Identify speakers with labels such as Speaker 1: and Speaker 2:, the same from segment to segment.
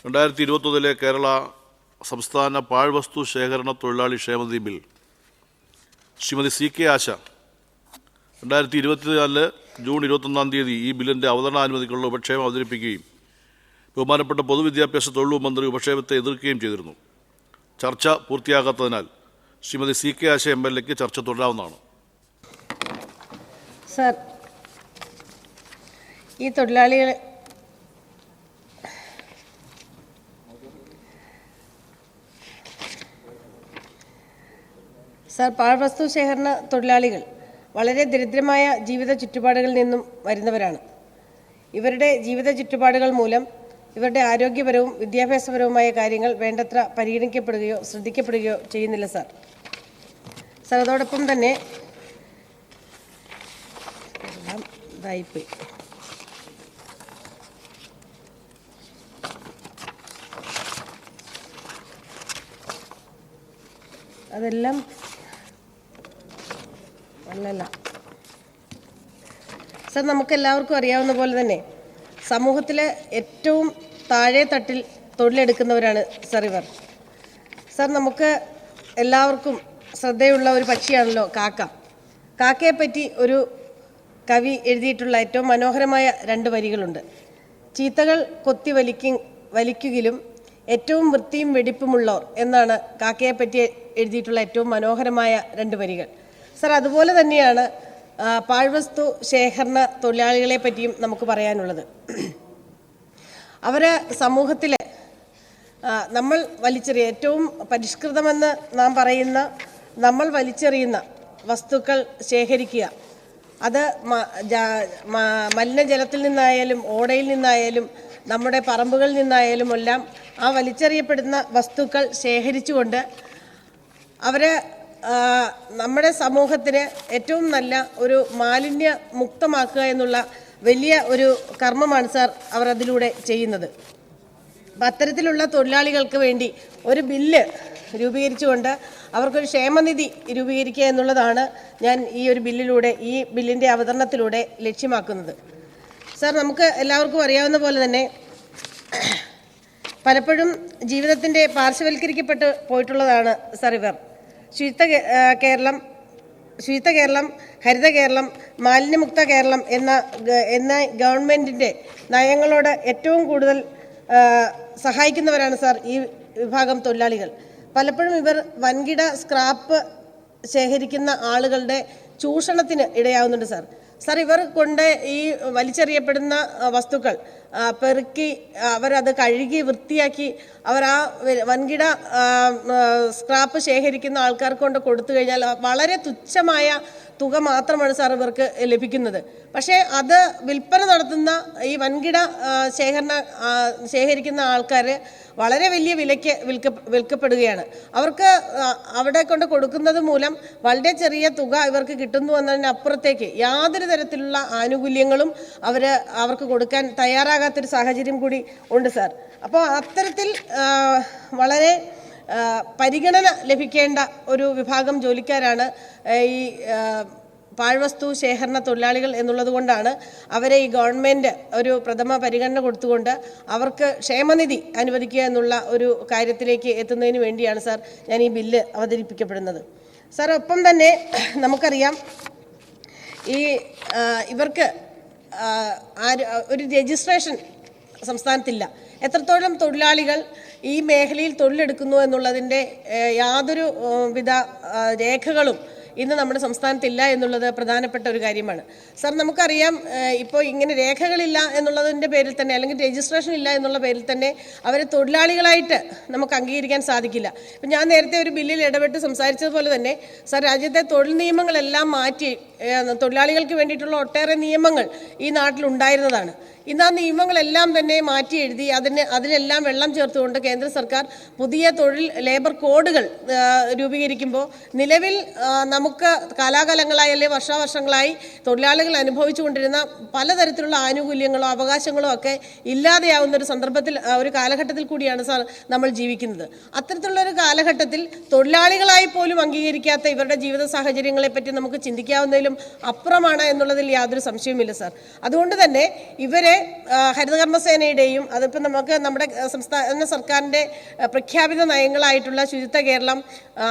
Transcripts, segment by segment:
Speaker 1: 2021 കേരള സംസ്ഥാന പാഴ്വസ്തു ശേഖരണ തൊഴിലാളി ക്ഷേമനിധി ബിൽ ശ്രീമതി CK ആശ 2024 ജൂൺ 21 ഈ ബില്ലിൻ്റെ അവതരണാനുമതിക്കുള്ള ഉപക്ഷേപം അവതരിപ്പിക്കുകയും ബഹുമാനപ്പെട്ട പൊതുവിദ്യാഭ്യാസ തൊഴിൽ മന്ത്രി ഉപക്ഷേപത്തെ എതിർക്കുകയും ചെയ്തിരുന്നു. ചർച്ച പൂർത്തിയാകാത്തതിനാൽ ശ്രീമതി CK ആശ MLAക്ക് ചർച്ച തുടരാവുന്നതാണ്.
Speaker 2: സർ, ഈ തൊഴിലാളികൾ പാഴ്വസ്തു ശേഖരണ തൊഴിലാളികൾ വളരെ ദരിദ്രമായ ജീവിത ചുറ്റുപാടുകളിൽ നിന്നും വരുന്നവരാണ്. ഇവരുടെ ജീവിത ചുറ്റുപാടുകൾ മൂലം ഇവരുടെ ആരോഗ്യപരവും വിദ്യാഭ്യാസപരവുമായ കാര്യങ്ങൾ വേണ്ടത്ര പരിഗണിക്കപ്പെടുകയോ ശ്രദ്ധിക്കപ്പെടുകയോ ചെയ്യുന്നില്ല സർ. അതോടൊപ്പം തന്നെ ഇതായിപ്പോയി അതെല്ലാം അല്ലല്ല സർ, നമുക്കെല്ലാവർക്കും അറിയാവുന്ന പോലെ തന്നെ സമൂഹത്തിലെ ഏറ്റവും താഴെ തട്ടിൽ തൊഴിലെടുക്കുന്നവരാണ് സർ ഇവർ. സർ, നമുക്ക് എല്ലാവർക്കും ശ്രദ്ധയുള്ള ഒരു പക്ഷിയാണല്ലോ കാക്ക. കാക്കയെപ്പറ്റി ഒരു കവി എഴുതിയിട്ടുള്ള ഏറ്റവും മനോഹരമായ 2 വരികളുണ്ട്. ചീത്തകൾ കൊത്തി വലിക്കുകിലും ഏറ്റവും വൃത്തിയും വെടിപ്പുമുള്ളവർ എന്നാണ് കാക്കയെപ്പറ്റി എഴുതിയിട്ടുള്ള ഏറ്റവും മനോഹരമായ 2 വരികൾ. സർ, അതുപോലെ തന്നെയാണ് പാഴ്വസ്തു ശേഖരണ തൊഴിലാളികളെ പറ്റിയും നമുക്ക് പറയാനുള്ളത്. അവർ സമൂഹത്തിൽ നമ്മൾ വലിച്ചെറിയ ഏറ്റവും പരിഷ്കൃതമെന്ന് നാം പറയുന്ന നമ്മൾ വലിച്ചെറിയുന്ന വസ്തുക്കൾ ശേഖരിക്കുക, അത് മലിനജലത്തിൽ നിന്നായാലും ഓടയിൽ നിന്നായാലും നമ്മുടെ പറമ്പുകളിൽ നിന്നായാലും എല്ലാം ആ വലിച്ചെറിയപ്പെടുന്ന വസ്തുക്കൾ ശേഖരിച്ചുകൊണ്ട് അവർ നമ്മുടെ സമൂഹത്തിന് ഏറ്റവും നല്ല ഒരു മാലിന്യ മുക്തമാക്കുക എന്നുള്ള വലിയ ഒരു കർമ്മമാണ് സാർ അവർ അതിലൂടെ ചെയ്യുന്നത്. അപ്പം അത്തരത്തിലുള്ള തൊഴിലാളികൾക്ക് വേണ്ടി ഒരു ബില്ല് രൂപീകരിച്ചുകൊണ്ട് അവർക്കൊരു ക്ഷേമനിധി രൂപീകരിക്കുക എന്നുള്ളതാണ് ഞാൻ ഈ ഒരു ബില്ലിൻ്റെ അവതരണത്തിലൂടെ ലക്ഷ്യമാക്കുന്നത്. സാർ, നമുക്ക് എല്ലാവർക്കും അറിയാവുന്ന പോലെ തന്നെ പലപ്പോഴും ജീവിതത്തിൻ്റെ പാർശ്വവൽക്കരിക്കപ്പെട്ട് പോയിട്ടുള്ളതാണ് സാർ ഇവർ. ശുചിത്വ കേരളം, ഹരിത കേരളം, മാലിന്യമുക്ത കേരളം എന്ന ഗവൺമെൻറ്റിൻ്റെ നയങ്ങളോട് ഏറ്റവും കൂടുതൽ സഹായിക്കുന്നവരാണ് സാർ ഈ വിഭാഗം തൊഴിലാളികൾ. പലപ്പോഴും ഇവർ വൻകിട സ്ക്രാപ്പ് ശേഖരിക്കുന്ന ആളുകളുടെ ചൂഷണത്തിന് ഇടയാവുന്നുണ്ട് സാർ. സാർ, ഇവർ കൊണ്ട് ഈ വലിച്ചെറിയപ്പെടുന്ന വസ്തുക്കൾ പെറുക്കി അവരത് കഴുകി വൃത്തിയാക്കി അവർ ആ വൻകിട സ്ക്രാപ്പ് ശേഖരിക്കുന്ന ആൾക്കാർക്ക് കൊണ്ട് കൊടുത്തു കഴിഞ്ഞാൽ വളരെ തുച്ഛമായ തുക മാത്രമാണ് സാർ ഇവർക്ക് ലഭിക്കുന്നത്. പക്ഷേ അത് വിൽപ്പന നടത്തുന്ന ഈ വൻകിട ശേഖരിക്കുന്ന ആൾക്കാർ വളരെ വലിയ വിലയ്ക്ക് വിൽക്കപ്പെടുകയാണ്. അവർക്ക് അവിടെ കൊണ്ട് കൊടുക്കുന്നത് മൂലം വളരെ ചെറിയ തുക ഇവർക്ക് കിട്ടുന്നു എന്നതിനപ്പുറത്തേക്ക് യാതൊരു തരത്തിലുള്ള ആനുകൂല്യങ്ങളും അവർക്ക് കൊടുക്കാൻ തയ്യാറാകാത്തൊരു സാഹചര്യം കൂടി ഉണ്ട് സാർ. അപ്പോൾ അത്തരത്തിൽ വളരെ പരിഗണന ലഭിക്കേണ്ട ഒരു വിഭാഗം ജോലിക്കാരാണ് ഈ പാഴ്വസ്തു ശേഖരണ തൊഴിലാളികൾ എന്നുള്ളത് കൊണ്ടാണ് അവരെ ഈ ഗവൺമെൻറ് ഒരു പ്രഥമ പരിഗണന കൊടുത്തുകൊണ്ട് അവർക്ക് ക്ഷേമനിധി അനുവദിക്കുക എന്നുള്ള ഒരു കാര്യത്തിലേക്ക് എത്തുന്നതിന് വേണ്ടിയാണ് സാർ ഞാൻ ഈ ബില്ല് അവതരിപ്പിക്കപ്പെടുന്നത്. സാർ, ഒപ്പം തന്നെ നമുക്കറിയാം ഇവർക്ക് ഒരു രജിസ്ട്രേഷൻ സംസ്ഥാനത്തില്ല. എത്രത്തോളം തൊഴിലാളികൾ ഈ മേഖലയിൽ തൊഴിലെടുക്കുന്നു എന്നുള്ളതിൻ്റെ യാതൊരു വിധ രേഖകളും ഇന്ന് നമ്മുടെ സംസ്ഥാനത്തില്ല എന്നുള്ളത് പ്രധാനപ്പെട്ട ഒരു കാര്യമാണ്. സാർ, നമുക്കറിയാം ഇപ്പോൾ ഇങ്ങനെ രേഖകളില്ല എന്നുള്ളതിൻ്റെ പേരിൽ തന്നെ അല്ലെങ്കിൽ രജിസ്ട്രേഷൻ ഇല്ല എന്നുള്ള പേരിൽ തന്നെ അവരെ തൊഴിലാളികളായിട്ട് നമുക്ക് അംഗീകരിക്കാൻ സാധിക്കില്ല. ഇപ്പം ഞാൻ നേരത്തെ ഒരു ബില്ലിൽ ഇടപെട്ട് സംസാരിച്ചതുപോലെ തന്നെ സാർ, രാജ്യത്തെ തൊഴിൽ നിയമങ്ങളെല്ലാം മാറ്റി തൊഴിലാളികൾക്ക് വേണ്ടിയിട്ടുള്ള ഒട്ടേറെ നിയമങ്ങൾ ഈ നാട്ടിലുണ്ടായിരുന്നതാണ്. ഇന്ന് ആ നിയമങ്ങളെല്ലാം തന്നെ മാറ്റി എഴുതി അതിലെല്ലാം വെള്ളം ചേർത്തുകൊണ്ട് കേന്ദ്ര സർക്കാർ പുതിയ ലേബർ കോഡുകൾ രൂപീകരിക്കുമ്പോൾ നിലവിൽ നമുക്ക് കാലാകാലങ്ങളായി അല്ലെങ്കിൽ വർഷാവർഷങ്ങളായി തൊഴിലാളികൾ അനുഭവിച്ചുകൊണ്ടിരുന്ന പലതരത്തിലുള്ള ആനുകൂല്യങ്ങളോ അവകാശങ്ങളോ ഒക്കെ ഇല്ലാതെയാവുന്ന ഒരു കാലഘട്ടത്തിൽ കൂടിയാണ് സാർ നമ്മൾ ജീവിക്കുന്നത്. അത്തരത്തിലുള്ള ഒരു കാലഘട്ടത്തിൽ തൊഴിലാളികളായി പോലും അംഗീകരിക്കാത്ത ഇവരുടെ ജീവിത സാഹചര്യങ്ങളെപ്പറ്റി നമുക്ക് ചിന്തിക്കാവുന്നതിലും അപ്പുറമാണ് എന്നുള്ളതിൽ യാതൊരു സംശയവുമില്ല സാർ. അതുകൊണ്ട് തന്നെ ഇവരെ ഇവിടെ ഹരിതകർമ്മസേനയുടെയും അതിപ്പോൾ നമുക്ക് നമ്മുടെ സംസ്ഥാന സർക്കാരിൻ്റെ പ്രഖ്യാപിത നയങ്ങളായിട്ടുള്ള ശുചിത്വ കേരളം,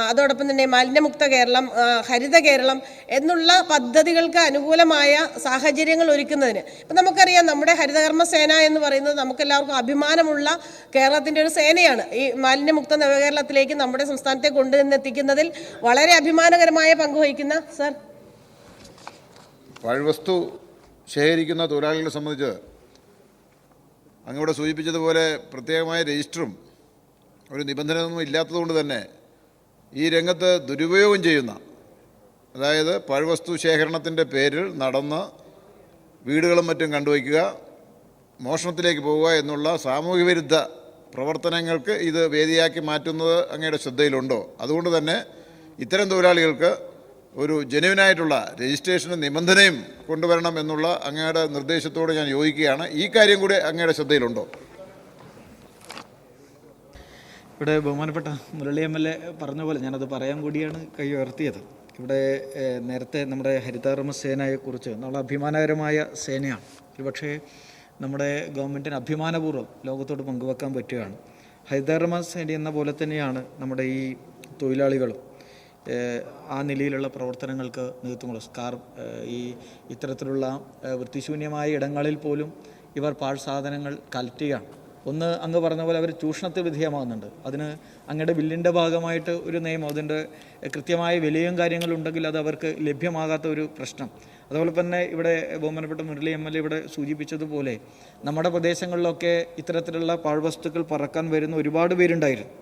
Speaker 2: അതോടൊപ്പം തന്നെ മാലിന്യമുക്ത കേരളം, ഹരിത കേരളം എന്നുള്ള പദ്ധതികൾക്ക് അനുകൂലമായ സാഹചര്യങ്ങൾ ഒരുക്കുന്നതിന് ഇപ്പം നമുക്കറിയാം നമ്മുടെ ഹരിതകർമ്മസേന എന്ന് പറയുന്നത് നമുക്കെല്ലാവർക്കും അഭിമാനമുള്ള കേരളത്തിൻ്റെ ഒരു സേനയാണ്. ഈ മാലിന്യമുക്ത നവകേരളത്തിലേക്ക് നമ്മുടെ സംസ്ഥാനത്തെ കൊണ്ടുവന്നെത്തിക്കുന്നതിൽ വളരെ അഭിമാനകരമായ പങ്കുവഹിക്കുന്ന സർ.
Speaker 3: പാഴ്വസ്തു ശേഖരിക്കുന്ന തൊഴിലാളികളെ സംബന്ധിച്ച് അങ്ങവിടെ സൂചിപ്പിച്ചതുപോലെ പ്രത്യേകമായ രജിസ്റ്ററും ഒരു നിബന്ധനയൊന്നും ഇല്ലാത്തതുകൊണ്ട് തന്നെ ഈ രംഗത്ത് ദുരുപയോഗം ചെയ്യുന്ന, അതായത് പാഴ്വസ്തു ശേഖരണത്തിൻ്റെ പേരിൽ നടന്ന് വീടുകളും മറ്റും കണ്ടുവയ്ക്കുക, മോഷണത്തിലേക്ക് പോവുക എന്നുള്ള സാമൂഹ്യ വിരുദ്ധ പ്രവർത്തനങ്ങൾക്ക് ഇത് വേദിയാക്കി മാറ്റുന്നത് അങ്ങയുടെ ശ്രദ്ധയിലുണ്ടോ? അതുകൊണ്ട് തന്നെ ഇത്തരം തൊഴിലാളികൾക്ക് ഒരു ജെന്യുവിനായിട്ടുള്ള രജിസ്ട്രേഷനും നിബന്ധനയും കൊണ്ടുവരണം എന്നുള്ള അങ്ങയുടെ നിർദ്ദേശത്തോട് ഞാൻ യോജിക്കുകയാണ്. ഈ കാര്യം കൂടി അങ്ങയുടെ ശ്രദ്ധയിലുണ്ടോ?
Speaker 4: ഇവിടെ ബഹുമാനപ്പെട്ട മുരളി MLA പറഞ്ഞ പോലെ ഞാനത് പറയാൻ കൂടിയാണ് കൈ ഉയർത്തിയത്. ഇവിടെ നേരത്തെ നമ്മുടെ ഹരിതകർമ്മസേനയെക്കുറിച്ച് നമ്മൾ അഭിമാനകരമായ സേനയാണ്. ഒരുപക്ഷേ നമ്മുടെ ഗവൺമെൻറ്റിന് അഭിമാനപൂർവ്വം ലോകത്തോട് പങ്കുവെക്കാൻ പറ്റുകയാണ്. ഹരിതകർമ്മസേന എന്ന പോലെ തന്നെയാണ് നമ്മുടെ ഈ തൊഴിലാളികളും ആ നിലയിലുള്ള പ്രവർത്തനങ്ങൾക്ക് നേതൃത്വം കൊടുക്കും. ഈ ഇത്തരത്തിലുള്ള വൃത്തിശൂന്യമായ ഇടങ്ങളിൽ പോലും ഇവർ പാഴ്സാധനങ്ങൾ കളക്ട് ചെയ്യുകയാണ്. ഒന്ന് അങ്ങ് പറഞ്ഞ പോലെ അവർ ചൂഷണത്തിന് വിധേയമാകുന്നുണ്ട്. അതിന് അങ്ങയുടെ ബില്ലിൻ്റെ ഭാഗമായിട്ട് ഒരു നിയമം, അതിൻ്റെ കൃത്യമായ വിലയും കാര്യങ്ങളുണ്ടെങ്കിൽ അത് അവർക്ക് ലഭ്യമാകാത്ത ഒരു പ്രശ്നം. അതുപോലെ തന്നെ ഇവിടെ ബഹുമാനപ്പെട്ട മുരളി MLA ഇവിടെ സൂചിപ്പിച്ചതുപോലെ നമ്മുടെ പ്രദേശങ്ങളിലൊക്കെ ഇത്തരത്തിലുള്ള പാഴ്വസ്തുക്കൾ പറക്കാൻ വരുന്ന ഒരുപാട് പേരുണ്ടായിരുന്നു.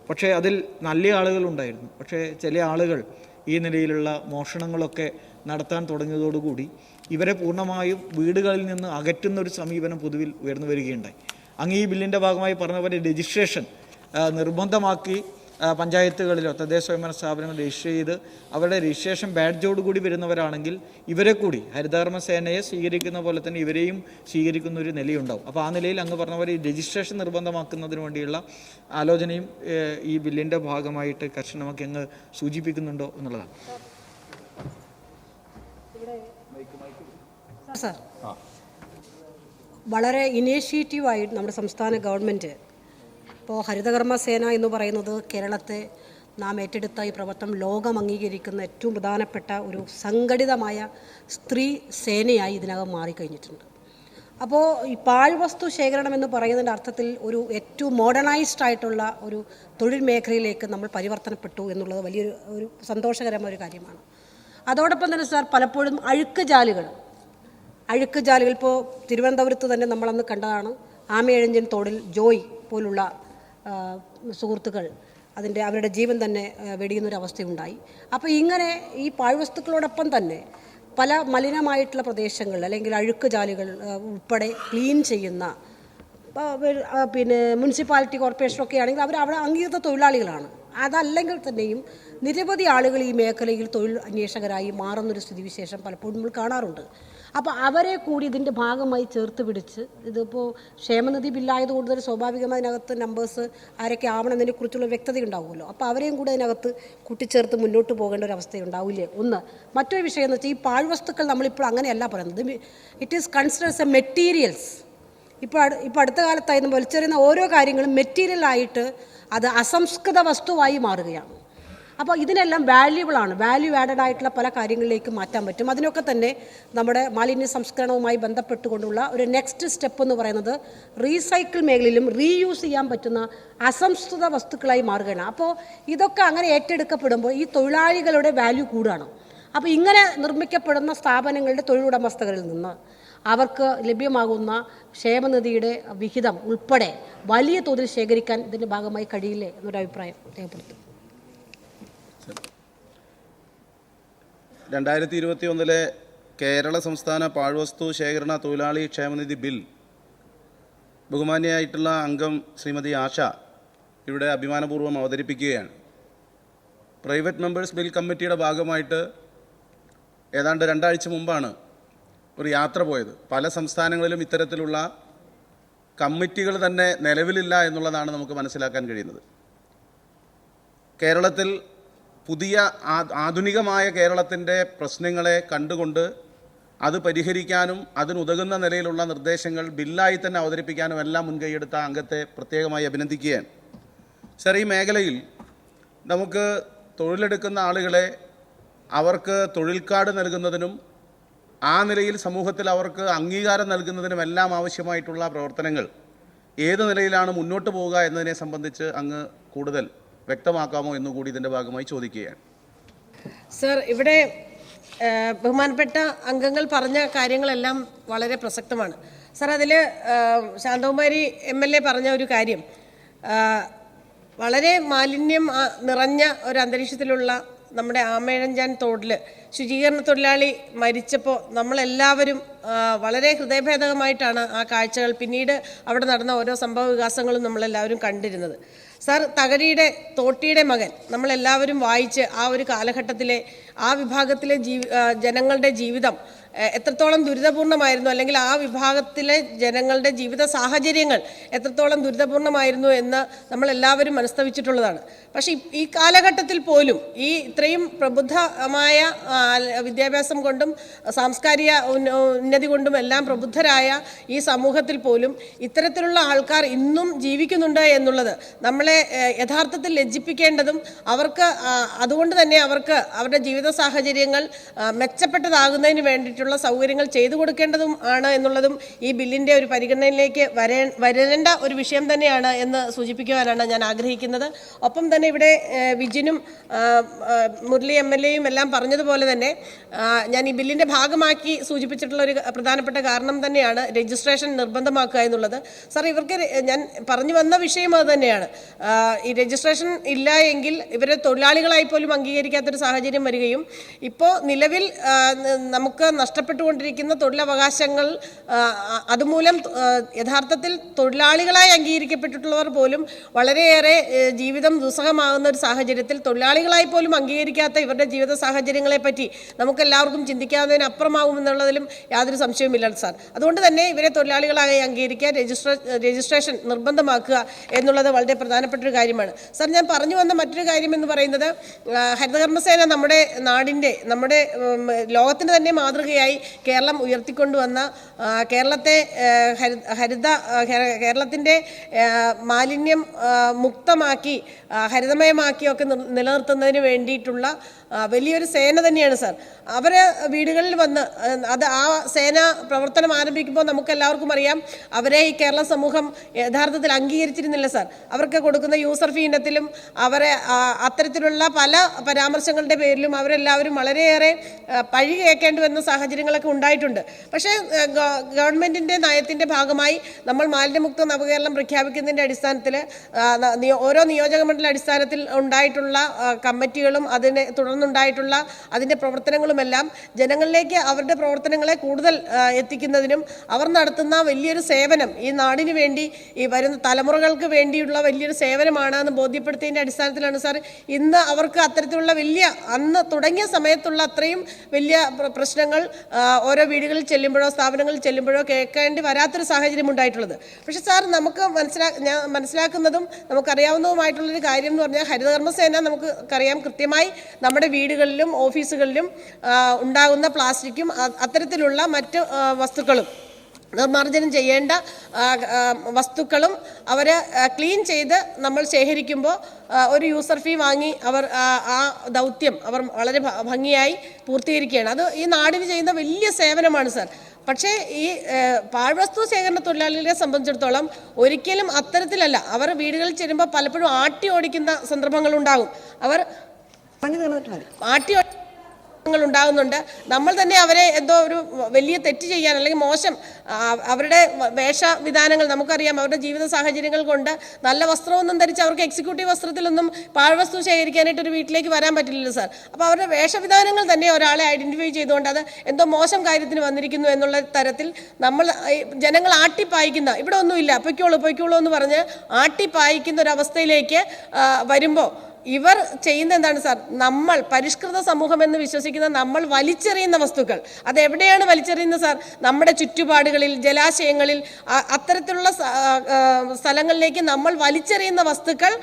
Speaker 4: പക്ഷേ അതിൽ നല്ല ആളുകളുണ്ടായിരുന്നു. പക്ഷേ ചില ആളുകൾ ഈ നിലയിലുള്ള മോഷണങ്ങളൊക്കെ നടത്താൻ തുടങ്ങിയതോടുകൂടി ഇവരെ പൂർണ്ണമായും വീടുകളിൽ നിന്ന് അകറ്റുന്ന ഒരു സമീപനം പൊതുവിൽ ഉയർന്നു വരികയുണ്ടായി. അങ്ങ് ഈ ബില്ലിൻ്റെ ഭാഗമായി പറഞ്ഞ പോലെ രജിസ്ട്രേഷൻ നിർബന്ധമാക്കി പഞ്ചായത്തുകളിലോ തദ്ദേശ സ്വയംഭരണ സ്ഥാപനങ്ങൾ രജിസ്റ്റർ ചെയ്ത് അവരുടെ രജിസ്ട്രേഷൻ ബാഡ്ജോടുകൂടി വരുന്നവരാണെങ്കിൽ ഇവരെ കൂടി ഹരിതകർമ്മസേനയെ സ്വീകരിക്കുന്ന പോലെ തന്നെ ഇവരെയും സ്വീകരിക്കുന്ന ഒരു നിലയുണ്ടാവും. അപ്പോൾ ആ നിലയിൽ അങ്ങ് പറഞ്ഞ പോലെ ഈ രജിസ്ട്രേഷൻ നിർബന്ധമാക്കുന്നതിന് വേണ്ടിയുള്ള ആലോചനയും ഈ ബില്ലിൻ്റെ ഭാഗമായിട്ട് കർശനമാക്കി അങ്ങ് സൂചിപ്പിക്കുന്നുണ്ടോ എന്നുള്ളതാണ്.
Speaker 5: വളരെ ഇനീഷ്യേറ്റീവായി നമ്മുടെ സംസ്ഥാന ഗവൺമെൻറ് ഇപ്പോൾ ഹരിതകർമ്മസേന എന്ന് പറയുന്നത് കേരളത്തെ നാം ഏറ്റെടുത്ത ഈ പ്രവർത്തനം ലോകം അംഗീകരിക്കുന്ന ഏറ്റവും പ്രധാനപ്പെട്ട ഒരു സംഘടിതമായ സ്ത്രീ സേനയായി ഇതിനകം മാറിക്കഴിഞ്ഞിട്ടുണ്ട്. അപ്പോൾ ഈ പാഴ്വസ്തു ശേഖരണം എന്ന് പറയുന്നതിൻ്റെ അർത്ഥത്തിൽ ഒരു ഏറ്റവും മോഡേണൈസ്ഡ് ആയിട്ടുള്ള ഒരു തൊഴിൽ മേഖലയിലേക്ക് നമ്മൾ പരിവർത്തനപ്പെട്ടു എന്നുള്ളത് വലിയൊരു സന്തോഷകരമായ ഒരു കാര്യമാണ്. അതോടൊപ്പം തന്നെ സാർ പലപ്പോഴും അഴുക്ക് ജാലുകൾ ഇപ്പോൾ തിരുവനന്തപുരത്ത് തന്നെ നമ്മളന്ന് കണ്ടതാണ്. ആമയഴഞ്ചൻ തോടിൽ ജോയ് പോലുള്ള സുഹൃത്തുക്കൾ അവരുടെ ജീവൻ തന്നെ വെടിയുന്നൊരവസ്ഥയുണ്ടായി. അപ്പോൾ ഇങ്ങനെ ഈ പാഴ്വസ്തുക്കളോടൊപ്പം തന്നെ പല മലിനമായിട്ടുള്ള പ്രദേശങ്ങളിൽ അല്ലെങ്കിൽ അഴുക്ക് ജാലുകൾ ഉൾപ്പെടെ ക്ലീൻ ചെയ്യുന്ന മുനിസിപ്പാലിറ്റി കോർപ്പറേഷനൊക്കെ ആണെങ്കിൽ അവർ അവിടെ അംഗീകൃത തൊഴിലാളികളാണ്. അതല്ലെങ്കിൽ തന്നെയും നിരവധി ആളുകൾ ഈ മേഖലയിൽ തൊഴിൽ അന്വേഷകരായി മാറുന്നൊരു സ്ഥിതിവിശേഷം പലപ്പോഴും നമ്മൾ കാണാറുണ്ട്. അപ്പോൾ അവരെ കൂടി ഇതിൻ്റെ ഭാഗമായി ചേർത്ത് പിടിച്ച്, ഇതിപ്പോൾ ക്ഷേമനിധി ബില്ലായതുകൊണ്ട് തന്നെ സ്വാഭാവികമായി അതിനകത്ത് നമ്പേഴ്സ് ആരൊക്കെ ആവണമെന്നതിനെക്കുറിച്ചുള്ള വ്യക്തത ഉണ്ടാവുമല്ലോ. അപ്പോൾ അവരെയും കൂടെ അതിനകത്ത് കൂട്ടിച്ചേർത്ത് മുന്നോട്ട് പോകേണ്ട ഒരു അവസ്ഥയുണ്ടാവില്ലേ? ഒന്ന്. മറ്റൊരു വിഷയം എന്ന് വെച്ചാൽ ഈ പാഴ്വസ്തുക്കൾ നമ്മളിപ്പോൾ അങ്ങനെയല്ല പറയുന്നത്. It is considers A materials. ഇപ്പോൾ അടുത്ത കാലത്തായി നമ്മൾ വലിച്ചെറിയുന്ന ഓരോ കാര്യങ്ങളും മെറ്റീരിയലായിട്ട് അത് അസംസ്കൃത വസ്തുവായി മാറുകയാണ്. അപ്പോൾ ഇതിനെല്ലാം വാല്യുബിളാണ്, വാല്യൂ ആഡഡ് ആയിട്ടുള്ള പല കാര്യങ്ങളിലേക്ക് മാറ്റാൻ പറ്റും. അതിനൊക്കെ തന്നെ നമ്മുടെ മാലിന്യ സംസ്കരണവുമായി ബന്ധപ്പെട്ടുകൊണ്ടുള്ള ഒരു നെക്സ്റ്റ് സ്റ്റെപ്പ് എന്ന് പറയുന്നത് റീസൈക്കിൾ മേഖലയിലും റീയൂസ് ചെയ്യാൻ പറ്റുന്ന അസംസ്കൃത വസ്തുക്കളായി മാറുകയാണ്. അപ്പോൾ ഇതൊക്കെ അങ്ങനെ ഏറ്റെടുക്കപ്പെടുമ്പോൾ ഈ തൊഴിലാളികളുടെ വാല്യൂ കൂടുകയാണ്. അപ്പോൾ ഇങ്ങനെ നിർമ്മിക്കപ്പെടുന്ന സ്ഥാപനങ്ങളുടെ തൊഴിലുടമസ്ഥകളിൽ നിന്ന് അവർക്ക് ലഭ്യമാകുന്ന ക്ഷേമനിധിയുടെ വിഹിതം ഉൾപ്പെടെ വലിയ തോതിൽ ശേഖരിക്കാൻ ഇതിൻ്റെ ഭാഗമായി കഴിയില്ലേ എന്നൊരു അഭിപ്രായം രേഖപ്പെടുത്തും.
Speaker 6: 2021 കേരള സംസ്ഥാന പാഴ്വസ്തു ശേഖരണ തൊഴിലാളി ക്ഷേമനിധി ബിൽ ബഹുമാന്യയായിട്ടുള്ള അംഗം ശ്രീമതി ആശ ഇവിടെ അഭിമാനപൂർവ്വം അവതരിപ്പിക്കുകയാണ്. പ്രൈവറ്റ് മെമ്പേഴ്സ് ബിൽ കമ്മിറ്റിയുടെ ഭാഗമായിട്ട് ഏതാണ്ട് 2 ആഴ്ച മുമ്പാണ് ഒരു യാത്ര പോയത്. പല സംസ്ഥാനങ്ങളിലും ഇത്തരത്തിലുള്ള കമ്മിറ്റികൾ തന്നെ നിലവിലില്ല എന്നുള്ളതാണ് നമുക്ക് മനസ്സിലാക്കാൻ കഴിയുന്നത്. കേരളത്തിൽ പുതിയ ആധുനികമായ കേരളത്തിൻ്റെ പ്രശ്നങ്ങളെ കണ്ടുകൊണ്ട് അത് പരിഹരിക്കാനും അതിനുതകുന്ന നിലയിലുള്ള നിർദ്ദേശങ്ങൾ ബില്ലായി തന്നെ അവതരിപ്പിക്കാനും എല്ലാം മുൻകൈയെടുത്ത അംഗത്തെ പ്രത്യേകമായി അഭിനന്ദിക്കുകയാണ്. സർ, ഈ മേഖലയിൽ നമുക്ക് തൊഴിലെടുക്കുന്ന ആളുകളെ അവർക്ക് തൊഴിൽ കാർഡ് നൽകുന്നതിനും ആ നിലയിൽ സമൂഹത്തിൽ അവർക്ക് അംഗീകാരം നൽകുന്നതിനുമെല്ലാം ആവശ്യമായിട്ടുള്ള പ്രവർത്തനങ്ങൾ ഏത് നിലയിലാണ് മുന്നോട്ട് പോവുക എന്നതിനെ സംബന്ധിച്ച് അങ്ങ് കൂടുതൽ വ്യക്തമാക്കാമോ എന്നുകൂടി ഇതിൻ്റെ ഭാഗമായി ചോദിക്കുകയാണ്.
Speaker 2: സർ, ഇവിടെ ബഹുമാനപ്പെട്ട അംഗങ്ങൾ പറഞ്ഞ കാര്യങ്ങളെല്ലാം വളരെ പ്രസക്തമാണ്. സർ, അതിൽ ശാന്തകുമാരി MLA പറഞ്ഞ ഒരു കാര്യം, വളരെ മാലിന്യം നിറഞ്ഞ ഒരു അന്തരീക്ഷത്തിലുള്ള നമ്മുടെ ആമേഴഞ്ചാൻ തോട്ടിൽ ശുചീകരണ തൊഴിലാളി മരിച്ചപ്പോൾ നമ്മളെല്ലാവരും വളരെ ഹൃദയഭേദകമായിട്ടാണ് ആ കാഴ്ചകൾ, പിന്നീട് അവിടെ നടന്ന ഓരോ സംഭവ വികാസങ്ങളും നമ്മളെല്ലാവരും കണ്ടിരുന്നത്. സർ, തകഴിയുടെ തോട്ടിയുടെ മകൻ നമ്മളെല്ലാവരും വായിച്ച് ആ ഒരു കാലഘട്ടത്തിലെ ആ വിഭാഗത്തിലെ ജനങ്ങളുടെ ജീവിതം എത്രത്തോളം ദുരിതപൂർണ്ണമായിരുന്നു, അല്ലെങ്കിൽ ആ വിഭാഗത്തിലെ ജനങ്ങളുടെ ജീവിത സാഹചര്യങ്ങൾ എത്രത്തോളം ദുരിതപൂർണ്ണമായിരുന്നു എന്ന് നമ്മളെല്ലാവരും മനസ്തവിച്ചിട്ടുള്ളതാണ്. പക്ഷേ ഈ കാലഘട്ടത്തിൽ പോലും ഈ ഇത്രയും പ്രബുദ്ധമായ വിദ്യാഭ്യാസം കൊണ്ടും സാംസ്കാരിക ഉന്നതി കൊണ്ടും എല്ലാം പ്രബുദ്ധരായ ഈ സമൂഹത്തിൽ പോലും ഇത്തരത്തിലുള്ള ആൾക്കാർ ഇന്നും ജീവിക്കുന്നുണ്ട് എന്നുള്ളത് നമ്മളെ യഥാർത്ഥത്തിൽ ലജ്ജിപ്പിക്കേണ്ടതും അവർക്ക് അതുകൊണ്ട് തന്നെ അവർക്ക് അവരുടെ ജീവിത സാഹചര്യങ്ങൾ മെച്ചപ്പെട്ടതാകുന്നതിന് വേണ്ടിയിട്ടുള്ള സൗകര്യങ്ങൾ ചെയ്തു കൊടുക്കേണ്ടതും ആണ് എന്നുള്ളതും ഈ ബില്ലിൻ്റെ ഒരു പരിഗണനയിലേക്ക് വരേണ്ട ഒരു വിഷയം തന്നെയാണ് എന്ന് സൂചിപ്പിക്കുവാനാണ് ഞാൻ ആഗ്രഹിക്കുന്നത്. ഒപ്പം തന്നെ ഇവിടെ വിജിനും മുരളി MLAയും എല്ലാം പറഞ്ഞതുപോലെ തന്നെ ഞാൻ ഈ ബില്ലിൻ്റെ ഭാഗമാക്കി സൂചിപ്പിച്ചിട്ടുള്ള ഒരു പ്രധാനപ്പെട്ട കാരണം തന്നെയാണ് രജിസ്ട്രേഷൻ നിർബന്ധമാക്കുക എന്നുള്ളത്. സാർ, ഇവർക്ക് ഞാൻ പറഞ്ഞു വന്ന വിഷയം അത് തന്നെയാണ്. ഈ രജിസ്ട്രേഷൻ ഇല്ല എങ്കിൽ ഇവരെ തൊഴിലാളികളായി പോലും അംഗീകരിക്കാത്തൊരു സാഹചര്യം വരികയും ഇപ്പോൾ നിലവിൽ നമുക്ക് നഷ്ടപ്പെട്ടുകൊണ്ടിരിക്കുന്ന തൊഴിലവകാശങ്ങൾ അതുമൂലം യഥാർത്ഥത്തിൽ തൊഴിലാളികളായി അംഗീകരിക്കപ്പെട്ടിട്ടുള്ളവർ പോലും വളരെയേറെ ജീവിതം ദുസ്സഹമാകുന്ന ഒരു സാഹചര്യത്തിൽ തൊഴിലാളികളായി പോലും അംഗീകരിക്കാത്ത ഇവരുടെ ജീവിത സാഹചര്യങ്ങളെപ്പറ്റി നമുക്കെല്ലാവർക്കും ചിന്തിക്കാവുന്നതിന് അപ്പുറമാകുമെന്നുള്ളതിലും യാതൊരു സംശയവുമില്ല സാർ. അതുകൊണ്ട് തന്നെ ഇവരെ തൊഴിലാളികളായി അംഗീകരിക്കുക, രജിസ്ട്രേഷൻ നിർബന്ധമാക്കുക എന്നുള്ളത് വളരെ പ്രധാനപ്പെട്ട ഒരു കാര്യമാണ്. സാർ, ഞാൻ പറഞ്ഞു വന്ന മറ്റൊരു കാര്യം എന്ന് പറയുന്നത്, ഹരിതകർമ്മസേന നമ്മുടെ നാടിൻ്റെ ലോകത്തിൻ്റെ തന്നെ മാതൃകയായി കേരളം ഉയർത്തിക്കൊണ്ടുവന്ന കേരളത്തെ കേരളത്തിൻ്റെ മാലിന്യം മുക്തമാക്കി ഹരിതമയമാക്കിയൊക്കെ നിലനിർത്തുന്നതിന് വേണ്ടിയിട്ടുള്ള വലിയൊരു സേന തന്നെയാണ് സാർ. അവർ വീടുകളിൽ വന്ന് ആ സേന പ്രവർത്തനം ആരംഭിക്കുമ്പോൾ നമുക്കെല്ലാവർക്കും അറിയാം അവരെ ഈ കേരള സമൂഹം യഥാർത്ഥത്തിൽ അംഗീകരിച്ചിരുന്നില്ല സാർ. അവർക്ക് കൊടുക്കുന്ന യൂസർ ഫീ ഇനത്തിലും അവരെ അത്തരത്തിലുള്ള പല പരാമർശങ്ങളുടെ പേരിലും അവരെല്ലാവരും വളരെയേറെ പഴി കേൾക്കേണ്ടി വന്ന സാഹചര്യങ്ങളൊക്കെ ഉണ്ടായിട്ടുണ്ട്. പക്ഷേ ഗവൺമെൻറ്റിൻ്റെ നയത്തിൻ്റെ ഭാഗമായി നമ്മൾ മാലിന്യമുക്ത നവകേരളം പ്രഖ്യാപിക്കുന്നതിൻ്റെ അടിസ്ഥാനത്തിൽ ഓരോ നിയോജക മണ്ഡല അടിസ്ഥാനത്തിൽ ഉണ്ടായിട്ടുള്ള കമ്മിറ്റികളും അതിനെ തുടർന്നുണ്ടായിട്ടുള്ള അതിൻ്റെ പ്രവർത്തനങ്ങളുമെല്ലാം ജനങ്ങളിലേക്ക് അവരുടെ പ്രവർത്തനങ്ങളെ കൂടുതൽ എത്തിക്കുന്നതിനും അവർ നടത്തുന്ന വലിയൊരു സേവനം ഈ നാടിന് വേണ്ടി ഈ വരുന്ന തലമുറകൾക്ക് വേണ്ടിയുള്ള വലിയൊരു സേവനമാണ് എന്ന് ബോധ്യപ്പെടുത്തിയതിൻ്റെ അടിസ്ഥാനത്തിലാണ് സാർ ഇന്ന് അവർക്ക് അത്തരത്തിലുള്ള വലിയ അന്ന് തുടങ്ങിയ സമയത്തുള്ള അത്രയും വലിയ പ്രശ്നങ്ങൾ ഓരോ വീടുകളിൽ ചെല്ലുമ്പോഴോ സ്ഥാപനങ്ങളിൽ ചെല്ലുമ്പോഴോ കേൾക്കേണ്ടി വരാത്തൊരു സാഹചര്യം ഉണ്ടായിട്ടുള്ളത്. പക്ഷേ സാർ, നമുക്ക് മനസ്സിലാക്കുന്നതും നമുക്കറിയാവുന്നതുമായിട്ടുള്ളൊരു കാര്യം എന്ന് പറഞ്ഞാൽ ഹരിതകർമ്മസേന നമുക്കറിയാം കൃത്യമായി നമ്മുടെ വീടുകളിലും ഓഫീസുകളിലും ഉണ്ടാകുന്ന പ്ലാസ്റ്റിക്കും അത്തരത്തിലുള്ള മറ്റ് വസ്തുക്കളും നിർമ്മാർജ്ജനം ചെയ്യേണ്ട വസ്തുക്കളും അവർ ക്ലീൻ ചെയ്ത് നമ്മൾ ശേഖരിക്കുമ്പോൾ ഒരു യൂസർ ഫീ വാങ്ങി അവർ ആ ദൗത്യം അവർ വളരെ ഭംഗിയായി പൂർത്തീകരിക്കുകയാണ്. അത് ഈ നാടിന് ചെയ്യുന്ന വലിയ സേവനമാണ് സാർ. പക്ഷേ ഈ പാഴ്വസ്തു ശേഖരണ തൊഴിലാളികളെ സംബന്ധിച്ചിടത്തോളം ഒരിക്കലും അത്തരത്തിലല്ല. അവർ വീടുകളിൽ ചെല്ലുമ്പോൾ പലപ്പോഴും ആട്ടി ഓടിക്കുന്ന സന്ദർഭങ്ങളുണ്ടാകും. അവർ ഉണ്ടാകുന്നുണ്ട്. നമ്മൾ തന്നെ അവരെ എന്തോ ഒരു വലിയ തെറ്റ് ചെയ്യാൻ അല്ലെങ്കിൽ മോശം അവരുടെ വേഷവിധാനങ്ങൾ നമുക്കറിയാം. അവരുടെ ജീവിത സാഹചര്യങ്ങൾ കൊണ്ട് നല്ല വസ്ത്രമൊന്നും ധരിച്ച് അവർക്ക് എക്സിക്യൂട്ടീവ് വസ്ത്രത്തിലൊന്നും പാഴ്വസ്തു ശേഖരിക്കാനായിട്ട് ഒരു വീട്ടിലേക്ക് വരാൻ പറ്റില്ലല്ലോ സാർ. അപ്പോൾ അവരുടെ വേഷവിധാനങ്ങൾ തന്നെ ഒരാളെ ഐഡൻറ്റിഫൈ ചെയ്തുകൊണ്ട് അത് എന്തോ മോശം കാര്യത്തിന് വന്നിരിക്കുന്നു എന്നുള്ള തരത്തിൽ നമ്മൾ ജനങ്ങൾ ആട്ടിപ്പായിക്കുന്ന ഇവിടെ ഒന്നുമില്ല പൊയ്ക്കോളൂ എന്ന് പറഞ്ഞ് ആട്ടിപ്പായിക്കുന്ന ഒരവസ്ഥയിലേക്ക് വരുമ്പോൾ ഇവർ ചെയ്യുന്ന എന്താണ് സാർ, നമ്മൾ പരിഷ്കൃത സമൂഹം എന്ന് വിശ്വസിക്കുന്ന നമ്മൾ വലിച്ചെറിയുന്ന വസ്തുക്കൾ അതെവിടെയാണ് വലിച്ചെറിയുന്നത് സാർ? നമ്മുടെ ചുറ്റുപാടുകളിൽ, ജലാശയങ്ങളിൽ, അത്തരത്തിലുള്ള സ്ഥലങ്ങളിലേക്ക് നമ്മൾ വലിച്ചെറിയുന്ന വസ്തുക്കൾ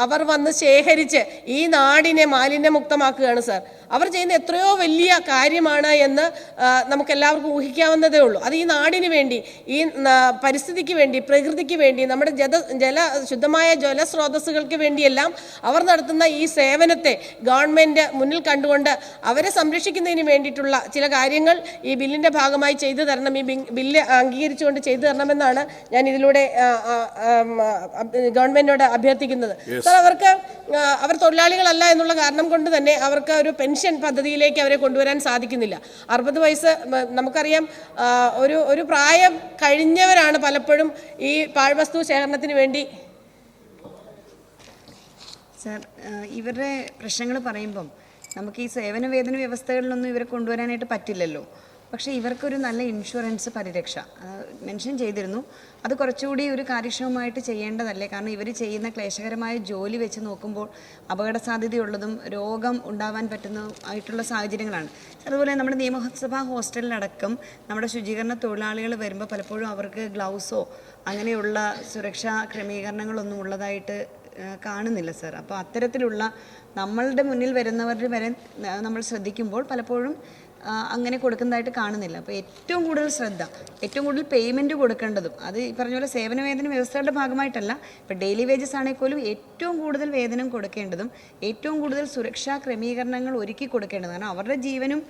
Speaker 2: അവർ വന്ന് ശേഖരിച്ച് ഈ നാടിനെ മാലിന്യമുക്തമാക്കുകയാണ് സാർ. അവർ ചെയ്യുന്ന എത്രയോ വലിയ കാര്യമാണ് എന്ന് നമുക്കെല്ലാവർക്കും ഊഹിക്കാവുന്നതേ ഉള്ളൂ. അത് ഈ നാടിന് വേണ്ടി, ഈ പരിസ്ഥിതിക്ക് വേണ്ടി, പ്രകൃതിക്ക് വേണ്ടി, നമ്മുടെ ശുദ്ധമായ ജലസ്രോതസ്സുകൾക്ക് വേണ്ടിയെല്ലാം അവർ നടത്തുന്ന ഈ സേവനത്തെ ഗവൺമെൻറ് മുന്നിൽ കണ്ടുകൊണ്ട് അവരെ സംരക്ഷിക്കുന്നതിന് വേണ്ടിയിട്ടുള്ള ചില കാര്യങ്ങൾ ഈ ബില്ലിൻ്റെ ഭാഗമായി ചെയ്തു തരണം, ഈ ബില്ല് അംഗീകരിച്ചുകൊണ്ട് ചെയ്തു തരണമെന്നാണ് ഞാൻ ഇതിലൂടെ ഗവൺമെൻറ്റിനോട് അഭ്യർത്ഥിക്കുന്നത്. സാർ, അവർ തൊഴിലാളികളല്ല എന്നുള്ള കാരണം കൊണ്ട് തന്നെ അവർക്ക് ഒരു പെൻഷൻ പദ്ധതിയിലേക്ക് അവരെ കൊണ്ടുവരാൻ സാധിക്കുന്നില്ല. 60 വയസ്സ് നമുക്കറിയാം, ഒരു പ്രായം കഴിഞ്ഞവരാണ് പലപ്പോഴും ഈ പാഴ്വസ്തു ശേഖരണത്തിന് വേണ്ടി.
Speaker 7: സാർ, ഇവരുടെ പ്രശ്നങ്ങൾ പറയുമ്പം നമുക്ക് ഈ സേവന വേതന വ്യവസ്ഥകളിലൊന്നും ഇവരെ കൊണ്ടുവരാനായിട്ട് പറ്റില്ലല്ലോ. പക്ഷേ ഇവർക്കൊരു നല്ല ഇൻഷുറൻസ് പരിരക്ഷ മെൻഷൻ ചെയ്തിരുന്നു. അത് കുറച്ചുകൂടി ഒരു കാര്യക്ഷമമായിട്ട് ചെയ്യേണ്ടതല്ലേ? കാരണം ഇവർ ചെയ്യുന്ന ക്ലേശകരമായ ജോലി വെച്ച് നോക്കുമ്പോൾ അപകട സാധ്യതയുള്ളതും രോഗം ഉണ്ടാവാൻ ആയിട്ടുള്ള സാഹചര്യങ്ങളാണ്. അതുപോലെ നമ്മുടെ നിയമസഭാ ഹോസ്റ്റലിലടക്കം നമ്മുടെ ശുചീകരണ തൊഴിലാളികൾ വരുമ്പോൾ പലപ്പോഴും അവർക്ക് ഗ്ലൗസോ അങ്ങനെയുള്ള സുരക്ഷാ ക്രമീകരണങ്ങളൊന്നും ഉള്ളതായിട്ട് കാണുന്നില്ല സാർ. അപ്പോൾ അത്തരത്തിലുള്ള നമ്മളുടെ മുന്നിൽ വരുന്നവരുടെ വരെ നമ്മൾ ശ്രദ്ധിക്കുമ്പോൾ പലപ്പോഴും അങ്ങനെ കൊടുക്കുന്നതായിട്ട് കാണുന്നില്ല. അപ്പോൾ ഏറ്റവും കൂടുതൽ ശ്രദ്ധ, ഏറ്റവും കൂടുതൽ പേയ്മെൻറ്റ് കൊടുക്കേണ്ടതും അത് ഈ പറഞ്ഞ പോലെ സേവന വേതന വ്യവസ്ഥകളുടെ ഭാഗമായിട്ടല്ല, ഇപ്പോൾ ഡെയിലി വേജസ് ആണെങ്കിൽ പോലും ഏറ്റവും കൂടുതൽ വേതനം കൊടുക്കേണ്ടതും ഏറ്റവും കൂടുതൽ സുരക്ഷാ ക്രമീകരണങ്ങൾ ഒരുക്കി കൊടുക്കേണ്ടതും. കാരണം അവരുടെ ജീവനും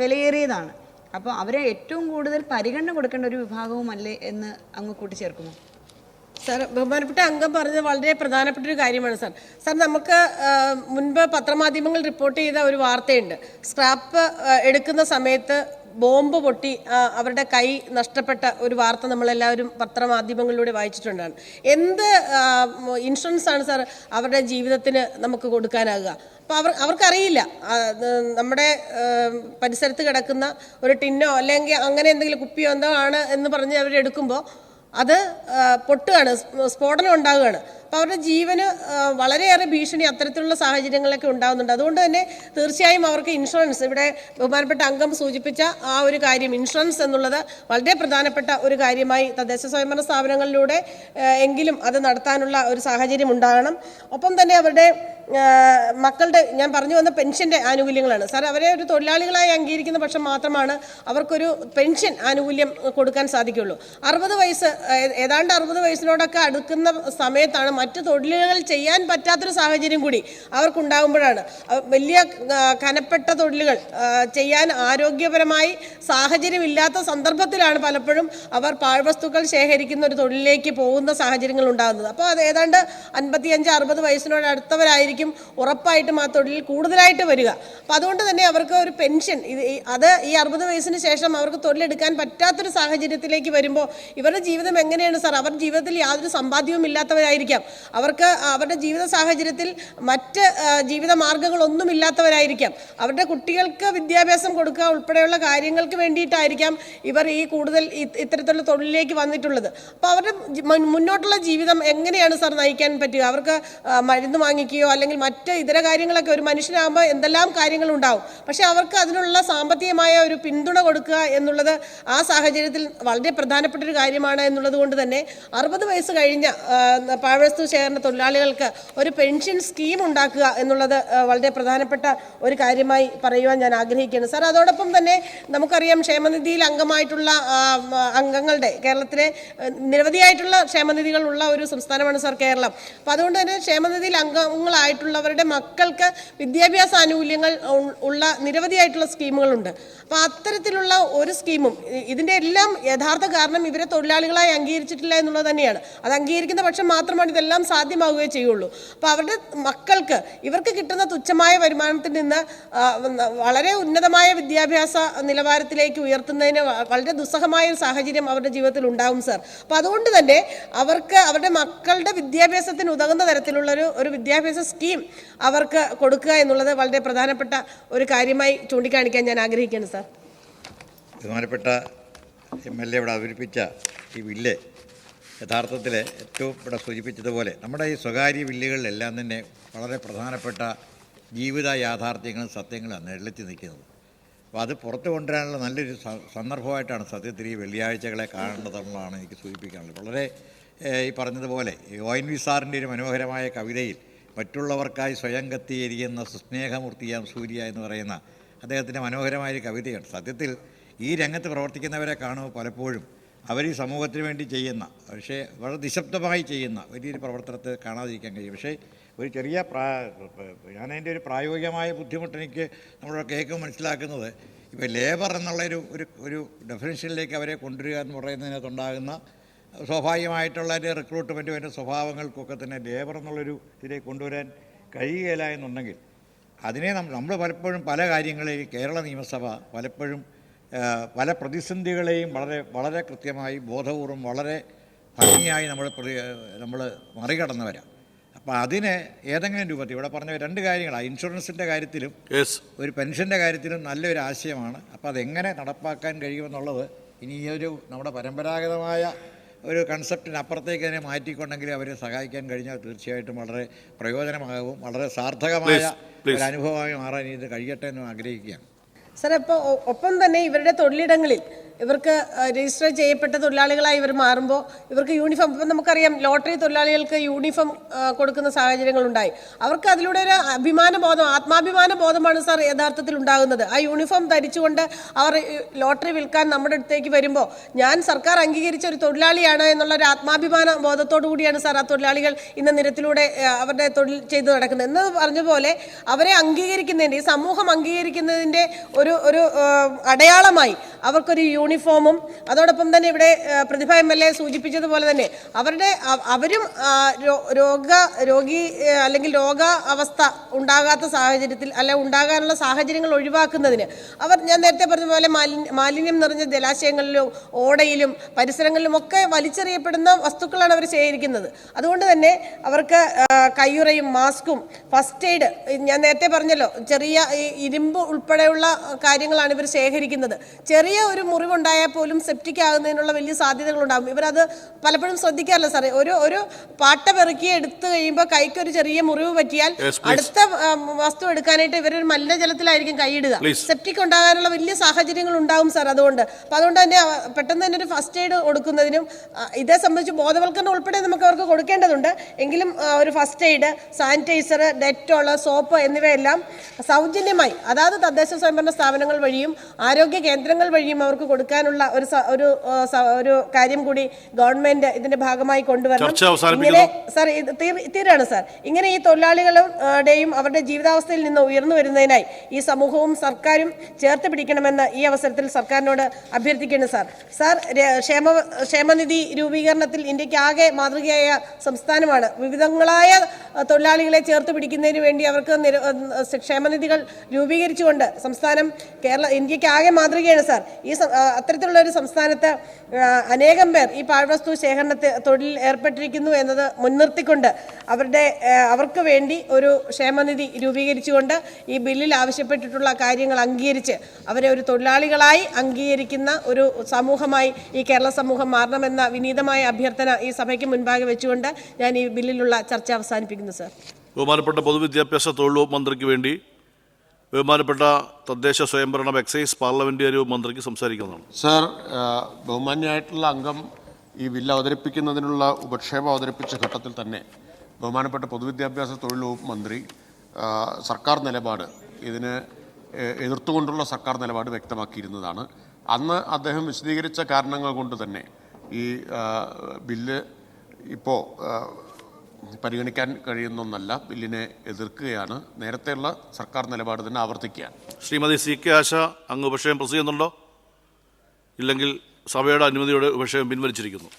Speaker 7: വിലയേറിയതാണ്. അപ്പോൾ അവരെ ഏറ്റവും കൂടുതൽ പരിഗണന കൊടുക്കേണ്ട ഒരു വിഭാഗവുമല്ലേ എന്ന് അങ്ങ് കൂട്ടിച്ചേർക്കുമോ?
Speaker 2: സാർ, ബഹുമാനപ്പെട്ട അംഗം പറഞ്ഞത് വളരെ പ്രധാനപ്പെട്ട ഒരു കാര്യമാണ് സാർ. സാർ, നമുക്ക് മുൻപ് പത്രമാധ്യമങ്ങൾ റിപ്പോർട്ട് ചെയ്ത ഒരു വാർത്തയുണ്ട്. സ്ക്രാപ്പ് എടുക്കുന്ന സമയത്ത് ബോംബ് പൊട്ടി അവരുടെ കൈ നഷ്ടപ്പെട്ട ഒരു വാർത്ത നമ്മളെല്ലാവരും പത്രമാധ്യമങ്ങളിലൂടെ വായിച്ചിട്ടുണ്ടാണ്. എന്ത് ഇൻഷുറൻസ് ആണ് സാർ അവരുടെ ജീവിതത്തിന് നമുക്ക് കൊടുക്കാനാകുക? അപ്പോൾ അവർക്കറിയില്ല നമ്മുടെ പരിസരത്ത് കിടക്കുന്ന ഒരു ടിന്നോ അല്ലെങ്കിൽ അങ്ങനെ എന്തെങ്കിലും കുപ്പിയോ എന്തോ ആണ് എന്ന് പറഞ്ഞ് അവരെടുക്കുമ്പോൾ അത് പൊട്ടുകയാണ്, സ്ഫോടനം ഉണ്ടാവുകയാണ്. അപ്പോൾ അവരുടെ ജീവന് വളരെയേറെ ഭീഷണി അത്തരത്തിലുള്ള സാഹചര്യങ്ങളൊക്കെ ഉണ്ടാകുന്നുണ്ട്. അതുകൊണ്ട് തന്നെ തീർച്ചയായും അവർക്ക് ഇൻഷുറൻസ്, ഇവിടെ ബഹുമാനപ്പെട്ട അംഗം സൂചിപ്പിച്ച ആ ഒരു കാര്യം, ഇൻഷുറൻസ് എന്നുള്ളത് വളരെ പ്രധാനപ്പെട്ട ഒരു കാര്യമായി തദ്ദേശ സ്വയംഭരണ സ്ഥാപനങ്ങളിലൂടെ എങ്കിലും അത് നടത്താനുള്ള ഒരു സാഹചര്യം ഉണ്ടാകണം. ഒപ്പം തന്നെ അവരുടെ മക്കളുടെ, ഞാൻ പറഞ്ഞു വന്ന പെൻഷൻ്റെ ആനുകൂല്യങ്ങളാണ് സാർ. അവരെ ഒരു തൊഴിലാളികളായി അംഗീകരിക്കുന്ന പക്ഷം മാത്രമാണ് അവർക്കൊരു പെൻഷൻ ആനുകൂല്യം കൊടുക്കാൻ സാധിക്കുള്ളൂ. 60 വയസ്സ്, ഏതാണ്ട് 60 വയസ്സിനോടൊക്കെ അടുക്കുന്ന സമയത്താണ് മറ്റ് തൊഴിലുകൾ ചെയ്യാൻ പറ്റാത്തൊരു സാഹചര്യം കൂടി അവർക്കുണ്ടാകുമ്പോഴാണ് വലിയ കനപ്പെട്ട തൊഴിലുകൾ ചെയ്യാൻ ആരോഗ്യപരമായി സാഹചര്യമില്ലാത്ത സന്ദർഭത്തിലാണ് പലപ്പോഴും അവർ പാഴ്വസ്തുക്കൾ ശേഖരിക്കുന്ന ഒരു തൊഴിലിലേക്ക് പോകുന്ന സാഹചര്യങ്ങൾ ഉണ്ടാകുന്നത്. അപ്പോൾ അത് ഏതാണ്ട് 55-60 വയസ്സിനോട് അടുത്തവരായിരിക്കും ഉറപ്പായിട്ടും ആ തൊഴിലിൽ കൂടുതലായിട്ട് വരിക. അപ്പോൾ അതുകൊണ്ട് തന്നെ അവർക്ക് ഒരു പെൻഷൻ, അത് ഈ 60 വയസ്സിന് ശേഷം അവർക്ക് തൊഴിലെടുക്കാൻ പറ്റാത്തൊരു സാഹചര്യത്തിലേക്ക് വരുമ്പോൾ ഇവരുടെ ജീവിതം എങ്ങനെയാണ് സാർ? അവർ ജീവിതത്തിൽ യാതൊരു സമ്പാദ്യവും ഇല്ലാത്തവരായിരിക്കാം. അവർക്ക് അവരുടെ ജീവിത സാഹചര്യത്തിൽ മറ്റ് ജീവിത മാർഗങ്ങളൊന്നും ഇല്ലാത്തവരായിരിക്കാം. അവരുടെ കുട്ടികൾക്ക് വിദ്യാഭ്യാസം കൊടുക്കുക ഉൾപ്പെടെയുള്ള കാര്യങ്ങൾക്ക് വേണ്ടിയിട്ടായിരിക്കാം ഇവർ ഈ കൂടുതൽ ഇത്തരത്തിലുള്ള തൊഴിലിലേക്ക് വന്നിട്ടുള്ളത്. അപ്പോൾ അവരുടെ മുന്നോട്ടുള്ള ജീവിതം എങ്ങനെയാണ് സാർ നയിക്കാൻ പറ്റുക? അവർക്ക് മരുന്ന് വാങ്ങിക്കുകയോ അല്ലെങ്കിൽ മറ്റ് ഇതര കാര്യങ്ങളൊക്കെ, ഒരു മനുഷ്യനാകുമ്പോൾ എന്തെല്ലാം കാര്യങ്ങളുണ്ടാവും, പക്ഷേ അവർക്ക് അതിനുള്ള സാമ്പത്തികമായ ഒരു പിന്തുണ കൊടുക്കുക എന്നുള്ളത് ആ സാഹചര്യത്തിൽ വളരെ പ്രധാനപ്പെട്ട ഒരു കാര്യമാണ് എന്നുള്ളത് കൊണ്ട് തന്നെ 60 വയസ്സ് കഴിഞ്ഞ പാഴ്വസ്തു ശേഖരണ തൊഴിലാളികൾക്ക് ഒരു പെൻഷൻ സ്കീം ഉണ്ടാക്കുക എന്നുള്ളത് വളരെ പ്രധാനപ്പെട്ട ഒരു കാര്യമായി പറയുവാൻ ഞാൻ ആഗ്രഹിക്കുകയാണ് സാർ. അതോടൊപ്പം തന്നെ നമുക്കറിയാം, ക്ഷേമനിധിയിൽ അംഗമായിട്ടുള്ള അംഗങ്ങളുടെ, കേരളത്തിലെ നിരവധിയായിട്ടുള്ള ക്ഷേമനിധികളുള്ള ഒരു സംസ്ഥാനമാണ് സാർ കേരളം. അപ്പോൾ അതുകൊണ്ട് തന്നെ ക്ഷേമനിധിയിൽ അംഗങ്ങളായിട്ടുള്ളവരുടെ മക്കൾക്ക് വിദ്യാഭ്യാസ ആനുകൂല്യങ്ങൾ ഉള്ള നിരവധിയായിട്ടുള്ള സ്കീമുകളുണ്ട്. അപ്പോൾ അത്തരത്തിലുള്ള ഒരു സ്കീമും, ഇതിൻ്റെ എല്ലാം യഥാർത്ഥ കാരണം ഇവരെ തൊഴിലാളികളായി അംഗീകരിച്ചിട്ടില്ല എന്നുള്ളത് തന്നെയാണ്. അത് അംഗീകരിക്കുന്ന പക്ഷം മാത്രമാണ് ഇതെല്ലാം സാധ്യമാവുകയേ ചെയ്യുള്ളൂ. അപ്പോൾ അവരുടെ മക്കൾക്ക് ഇവർക്ക് കിട്ടുന്ന തുച്ഛമായ വരുമാനത്തിൽ നിന്ന് വളരെ ഉന്നതമായ വിദ്യാഭ്യാസ നിലവാരത്തിലേക്ക് ഉയർത്തുന്നതിന് വളരെ ദുസ്സഹമായ ഒരു സാഹചര്യം അവരുടെ ജീവിതത്തിൽ ഉണ്ടാവും സാർ. അപ്പോൾ അതുകൊണ്ട് തന്നെ അവർക്ക് അവരുടെ മക്കളുടെ വിദ്യാഭ്യാസത്തിന് ഉതകുന്ന തരത്തിലുള്ള ഒരു വിദ്യാഭ്യാസ സ്കീം അവർക്ക് കൊടുക്കുക എന്നുള്ളത് വളരെ പ്രധാനപ്പെട്ട ഒരു കാര്യമായി ചൂണ്ടിക്കാണിക്കാൻ ഞാൻ ആഗ്രഹിക്കുകയാണ് സാർ.
Speaker 8: ബഹുമാനപ്പെട്ട MLA ഇവിടെ അവതരിപ്പിച്ച ഈ ബില്ല് യഥാർത്ഥത്തിൽ ഏറ്റവും ഇവിടെ സൂചിപ്പിച്ചതുപോലെ നമ്മുടെ ഈ സ്വകാര്യ ബില്ലുകളിലെല്ലാം തന്നെ വളരെ പ്രധാനപ്പെട്ട ജീവിത യാഥാർത്ഥ്യങ്ങളും സത്യങ്ങളും നിഴലെത്തി നിൽക്കുന്നത്. അപ്പോൾ അത് പുറത്തു കൊണ്ടുവരാനുള്ള നല്ലൊരു സന്ദർഭമായിട്ടാണ് സത്യത്തിൽ ഈ വെള്ളിയാഴ്ചകളെ കാണേണ്ടതെന്നുള്ളതാണ് എനിക്ക് സൂചിപ്പിക്കാനുള്ളത്. വളരെ ഈ പറഞ്ഞതുപോലെ ONV സാറിൻ്റെ ഒരു മനോഹരമായ കവിതയിൽ മറ്റുള്ളവർക്കായി സ്വയം കത്തിയിരിക്കുന്ന സുസ്നേഹമൂർത്തിയാം സൂര്യ എന്ന് പറയുന്ന അദ്ദേഹത്തിൻ്റെ മനോഹരമായൊരു കവിതയാണ്. സത്യത്തിൽ ഈ രംഗത്ത് പ്രവർത്തിക്കുന്നവരെ കാണുമ്പോൾ പലപ്പോഴും അവർ ഈ സമൂഹത്തിന് വേണ്ടി ചെയ്യുന്ന, പക്ഷേ വളരെ നിശബ്ദമായി ചെയ്യുന്ന വലിയൊരു പ്രവർത്തനത്തെ കാണാതിരിക്കാൻ കഴിയും. പക്ഷേ ഒരു ചെറിയ ഞാനതിൻ്റെ ഒരു പ്രായോഗികമായ ബുദ്ധിമുട്ട് എനിക്ക് നമ്മുടെ കേൾക്കുമ്പോൾ മനസ്സിലാക്കുന്നത്, ഇപ്പോൾ ലേബർ എന്നുള്ളൊരു ഒരു ഡെഫിനിഷനിലേക്ക് അവരെ കൊണ്ടുവരിക എന്ന് പറയുന്നതിനകത്തുണ്ടാകുന്ന സ്വാഭാവികമായിട്ടുള്ള റിക്രൂട്ട്മെൻറ്റും അതിൻ്റെ സ്വഭാവങ്ങൾക്കൊക്കെ തന്നെ ലേബർ എന്നുള്ളൊരു ഇതിലേക്ക് കൊണ്ടുവരാൻ കഴിയുകയില്ല എന്നുണ്ടെങ്കിൽ അതിനെ നമ്മൾ പലപ്പോഴും പല കാര്യങ്ങളിൽ കേരള നിയമസഭ പലപ്പോഴും പല പ്രതിസന്ധികളെയും വളരെ വളരെ കൃത്യമായി ബോധപൂർവം വളരെ ഭംഗിയായി നമ്മൾ മറികടന്നവരാണ്. അപ്പോൾ അതിന് ഏതെങ്കിലും രൂപത്തിൽ ഇവിടെ പറഞ്ഞ രണ്ട് കാര്യങ്ങളാണ്, ഇൻഷുറൻസിൻ്റെ കാര്യത്തിലും ഒരു പെൻഷൻ്റെ കാര്യത്തിലും നല്ലൊരു ആശയമാണ്. അപ്പോൾ അതെങ്ങനെ നടപ്പാക്കാൻ കഴിയുമെന്നുള്ളത് ഇനി ഈ ഒരു നമ്മുടെ പരമ്പരാഗതമായ ഒരു കൺസെപ്റ്റിനപ്പുറത്തേക്ക് അതിനെ മാറ്റിക്കൊണ്ടെങ്കിൽ അവരെ സഹായിക്കാൻ കഴിഞ്ഞാൽ തീർച്ചയായിട്ടും വളരെ പ്രയോജനമാകും, വളരെ സാർത്ഥകമായ ഒരു അനുഭവമായി മാറാൻ ഇത് കഴിയട്ടെ എന്ന് ആഗ്രഹിക്കുകയാണ്.
Speaker 2: സാർ, ഇപ്പോൾ ഒപ്പം തന്നെ ഇവരുടെ തൊഴിലിടങ്ങളിൽ ഇവർക്ക് രജിസ്റ്റർ ചെയ്യപ്പെട്ട തൊഴിലാളികളായി ഇവർ മാറുമ്പോൾ ഇവർക്ക് യൂണിഫോം, ഇപ്പം നമുക്കറിയാം ലോട്ടറി തൊഴിലാളികൾക്ക് യൂണിഫോം കൊടുക്കുന്ന സാഹചര്യങ്ങളുണ്ടായി. അവർക്ക് അതിലൂടെ ഒരു അഭിമാനബോധം, ആത്മാഭിമാന ബോധമാണ് സാർ യഥാർത്ഥത്തിൽ ഉണ്ടാകുന്നത്. ആ യൂണിഫോം ധരിച്ചുകൊണ്ട് അവർ ലോട്ടറി വിൽക്കാൻ നമ്മുടെ അടുത്തേക്ക് വരുമ്പോൾ ഞാൻ സർക്കാർ അംഗീകരിച്ച ഒരു തൊഴിലാളിയാണ് എന്നുള്ള ഒരു ആത്മാഭിമാന ബോധത്തോടു കൂടിയാണ് സാർ ആ തൊഴിലാളികൾ ഇന്ന് നിരത്തിലൂടെ അവരുടെ തൊഴിൽ ചെയ്തു നടക്കുന്നത്. എന്ന് പറഞ്ഞ പോലെ അവരെ അംഗീകരിക്കുന്നതിൻ്റെ, ഈ സമൂഹം അംഗീകരിക്കുന്നതിൻ്റെ ഒരു അടയാളമായി അവർക്കൊരു യൂണിഫോമും, അതോടൊപ്പം തന്നെ ഇവിടെ പ്രതിഭ MLA സൂചിപ്പിച്ചതുപോലെ തന്നെ അവരും രോഗി അല്ലെങ്കിൽ രോഗാവസ്ഥ ഉണ്ടാകാത്ത സാഹചര്യത്തിൽ ഉണ്ടാകാനുള്ള സാഹചര്യങ്ങൾ ഒഴിവാക്കുന്നതിന് ഞാൻ നേരത്തെ പറഞ്ഞ പോലെ മാലിന്യം നിറഞ്ഞ ജലാശയങ്ങളിലും ഓടയിലും പരിസരങ്ങളിലും ഒക്കെ വലിച്ചെറിയപ്പെടുന്ന വസ്തുക്കളാണ് അവർ ശേഖരിക്കുന്നത്. അതുകൊണ്ട് തന്നെ അവർക്ക് കയ്യുറയും മാസ്കും ഫസ്റ്റ് എയ്ഡ്, ഞാൻ നേരത്തെ പറഞ്ഞല്ലോ, ചെറിയ ഇരുമ്പ് ഉൾപ്പെടെയുള്ള കാര്യങ്ങളാണ് ഇവർ ശേഖരിക്കുന്നത്. ചെറിയ ഒരു മുറിവുണ്ടായാൽ പോലും സെപ്റ്റിക് ആകുന്നതിനുള്ള വലിയ സാധ്യതകളുണ്ടാകും. ഇവരത് പലപ്പോഴും ശ്രദ്ധിക്കാറില്ല സാറേ. ഒരു പാട്ട പെറുക്കി എടുത്തു കഴിയുമ്പോൾ കൈക്കൊരു ചെറിയ മുറിവ് പറ്റിയാൽ അടുത്ത വസ്തു എടുക്കാനായിട്ട് ഇവരൊരു മലിനജലത്തിലായിരിക്കും കൈയിടുക. സെപ്റ്റിക് ഉണ്ടാകാനുള്ള വലിയ സാഹചര്യങ്ങൾ ഉണ്ടാകും സാർ. അതുകൊണ്ട് തന്നെ പെട്ടെന്ന് തന്നെ ഒരു ഫസ്റ്റ് എയ്ഡ് കൊടുക്കുന്നതിനും ഇതേ സംബന്ധിച്ച് ബോധവൽക്കരണം ഉൾപ്പെടെ നമുക്ക് അവർക്ക് കൊടുക്കേണ്ടതുണ്ട്. എങ്കിലും ഒരു first aid, sanitizer, Dettol, soap എന്നിവയെല്ലാം സൗജന്യമായി അതായത് തദ്ദേശ സ്വയംഭരണ സ്ഥാപനങ്ങൾ വഴിയും ആരോഗ്യ കേന്ദ്രങ്ങൾ വഴിയും അവർക്ക് കൊടുക്കാനുള്ള ഒരു കാര്യം കൂടി ഗവൺമെന്റ് ഇതിന്റെ ഭാഗമായി കൊണ്ടുവരണം. ഇങ്ങനെ സാർ തീരാണ് സാർ. ഇങ്ങനെ ഈ തൊഴിലാളികളുടെയും അവരുടെ ജീവിതാവസ്ഥയിൽ നിന്ന് ഉയർന്നു വരുന്നതിനായി ഈ സമൂഹവും സർക്കാരും ചേർത്ത് പിടിക്കണമെന്ന് ഈ അവസരത്തിൽ സർക്കാരിനോട് അഭ്യർത്ഥിക്കുന്നു സാർ. ക്ഷേമനിധി രൂപീകരണത്തിൽ ഇന്ത്യക്ക് ആകെ മാതൃകയായ സംസ്ഥാനമാണ്. വിവിധങ്ങളായ തൊഴിലാളികളെ ചേർത്ത് പിടിക്കുന്നതിന് വേണ്ടി അവർക്ക് ക്ഷേമനിധികൾ രൂപീകരിച്ചുകൊണ്ട് സംസ്ഥാനം ഇന്ത്യക്ക് ആകെ മാതൃകയാണ് സാർ. ഈ അത്തരത്തിലുള്ള ഒരു സംസ്ഥാനത്ത് അനേകം പേർ ഈ പാഴ്വസ്തു ശേഖരണത്തിൽ തൊഴിൽ ഏർപ്പെട്ടിരിക്കുന്നു എന്നത് മുൻനിർത്തിക്കൊണ്ട് അവർക്ക് വേണ്ടി ഒരു ക്ഷേമനിധി രൂപീകരിച്ചുകൊണ്ട് ഈ ബില്ലിൽ ആവശ്യപ്പെട്ടിട്ടുള്ള കാര്യങ്ങൾ അംഗീകരിച്ച് അവരെ ഒരു തൊഴിലാളികളായി അംഗീകരിക്കുന്ന ഒരു സമൂഹമായി ഈ കേരള സമൂഹം മാറണമെന്ന വിനീതമായ അഭ്യർത്ഥന ഈ സഭയ്ക്ക് മുൻപാകെ വെച്ചുകൊണ്ട് ഞാൻ ഈ ബില്ലിലുള്ള ചർച്ച അവസാനിപ്പിക്കുന്നു സാർ.
Speaker 1: ബഹുമാനപ്പെട്ട പൊതുവിദ്യാഭ്യാസ തൊഴിൽ വകുപ്പ് മന്ത്രിക്ക് വേണ്ടി ബഹുമാനപ്പെട്ട തദ്ദേശ സ്വയംഭരണം എക്സൈസ് പാർലമെന്ററി മന്ത്രിക്ക് സംസാരിക്കുന്നതാണ്.
Speaker 9: സാർ, ബഹുമാന്യമായിട്ടുള്ള അംഗം ഈ ബില്ല് അവതരിപ്പിക്കുന്നതിനുള്ള ഉപക്ഷേപം അവതരിപ്പിച്ച ഘട്ടത്തിൽ തന്നെ ബഹുമാനപ്പെട്ട പൊതുവിദ്യാഭ്യാസ തൊഴിൽ വകുപ്പ് മന്ത്രി സർക്കാർ നിലപാട് ഇതിന് എതിർത്തുകൊണ്ടുള്ള സർക്കാർ നിലപാട് വ്യക്തമാക്കിയിരുന്നതാണ്. അന്ന് അദ്ദേഹം വിശദീകരിച്ച കാരണങ്ങൾ കൊണ്ട് തന്നെ ഈ ബില്ല് ഇപ്പോൾ പരിഗണിക്കാൻ കഴിയുന്നൊന്നല്ല, ബില്ലിനെ എതിർക്കുകയാണ്. നേരത്തെയുള്ള സർക്കാർ നിലപാട് തന്നെ ആവർത്തിക്കുകയാണ്.
Speaker 1: ശ്രീമതി CK ആശ അങ്ങ് ഉപക്ഷേപം പ്രസ് ചെയ്യുന്നുണ്ടോ? ഇല്ലെങ്കിൽ സഭയുടെ അനുമതിയോടെ ഉപക്ഷേപം പിൻവലിച്ചിരിക്കുന്നു.